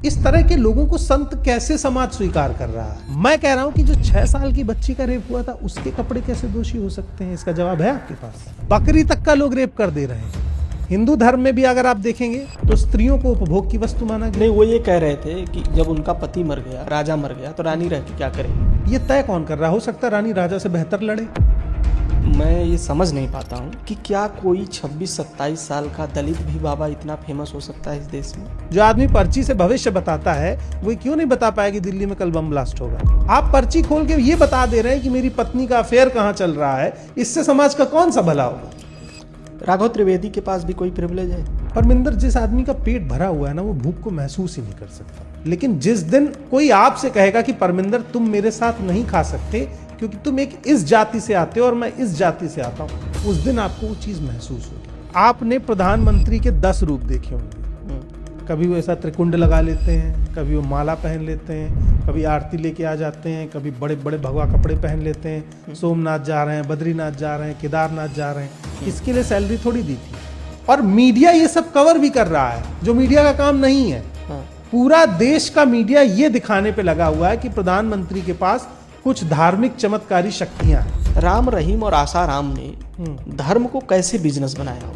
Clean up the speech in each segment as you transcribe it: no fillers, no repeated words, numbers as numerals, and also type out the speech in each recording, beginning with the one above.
इस तरह के लोगों को संत कैसे समाज स्वीकार कर रहा है? मैं कह रहा हूं कि जो 6 साल की बच्ची का रेप हुआ था उसके कपड़े कैसे दोषी हो सकते हैं? इसका जवाब है आपके पास। बकरी तक का लोग रेप कर दे रहे हैं। हिंदू धर्म में भी अगर आप देखेंगे तो स्त्रियों को उपभोग की वस्तु माना गया। नहीं, वो ये कह रहे थे कि जब उनका पति मर गया, राजा मर गया, तो रानी रह के क्या करेगी? ये तय कौन कर रहा है? हो सकता है रानी राजा से बेहतर लड़े। मैं ये समझ नहीं पाता हूँ कि क्या कोई 26-27 साल का दलित भी बाबा इतना फेमस हो सकता है इस देश में। जो आदमी पर्ची से भविष्य बताता है वो क्यों नहीं बता पाया कि दिल्ली में कल बम ब्लास्ट होगा? आप पर्ची खोल के ये बता दे रहे हैं कि मेरी पत्नी का अफेयर कहाँ चल रहा है। इससे समाज का कौन सा भला होगा? राघव त्रिवेदी के पास भी कोई प्रिविलेज है? परमिंदर, जिस आदमी का पेट भरा हुआ है ना, वो भूख को महसूस ही नहीं कर सकता। लेकिन जिस दिन कोई आपसे कहेगा कि परमिंदर तुम मेरे साथ नहीं खा सकते क्योंकि तुम एक इस जाति से आते हो और मैं इस जाति से आता हूं, उस दिन आपको वो चीज महसूस होगी। आपने प्रधानमंत्री के 10 रूप देखे होंगे। कभी वो ऐसा त्रिकुंड लगा लेते हैं, कभी वो माला पहन लेते हैं, कभी आरती लेके आ जाते हैं, कभी बड़े बड़े भगवा कपड़े पहन लेते हैं, सोमनाथ जा रहे हैं, बद्रीनाथ जा रहे हैं, केदारनाथ जा रहे हैं। इसके लिए सैलरी थोड़ी दी थी। और मीडिया ये सब कवर भी कर रहा है, जो मीडिया का काम नहीं है। पूरा देश का मीडिया ये दिखाने पे लगा हुआ है कि प्रधानमंत्री के पास कुछ धार्मिक चमत्कारी शक्तियां हैं। राम रहीम और आसाराम ने धर्म को कैसे बिजनेस बनाया हो?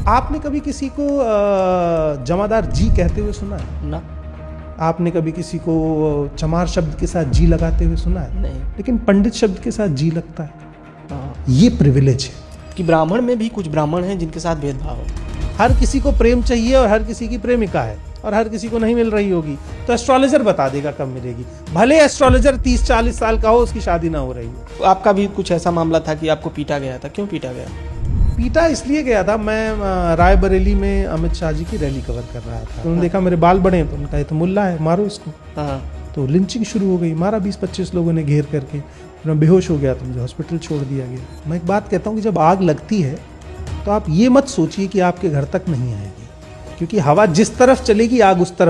आपने कभी किसी को जमादार जी कहते हुए सुना है? ना। आपने कभी किसी को चमार शब्द के साथ जी लगाते हुए सुना है? नहीं। लेकिन पंडित शब्द के साथ जी लगता है। हाँ। ये प्रिविलेज है कि ब्राह्मण में भी कुछ ब्राह्मण हैं जिनके साथ भेदभाव है। हर किसी को प्रेम चाहिए और हर किसी की प्रेमिका है और हर किसी को नहीं मिल रही होगी तो एस्ट्रोलॉजर बता देगा कब मिलेगी। भले एस्ट्रोलॉजर 30-40 साल का हो, उसकी शादी ना हो रही हो। आपका भी कुछ ऐसा मामला था कि आपको पीटा गया था? क्यों पीटा गया? पीटा इसलिए गया था, मैं रायबरेली में अमित शाह जी की रैली कवर कर रहा था। उन्होंने देखा मेरे बाल बड़े हैं तो उन्होंने कहा ये तो मुल्ला है, मारो इसको। हाँ। तो लिंचिंग शुरू हो गई। मारा 20-25 लोगों ने घेर करके। फिर मैं बेहोश हो गया तो मुझे हॉस्पिटल छोड़ दिया गया। मैं एक बात कहता हूँ कि जब आग लगती है तो आप ये मत सोचिए कि आपके घर तक नहीं आएगी, क्योंकि हवा जिस तरफ चलेगी आग उस तरफ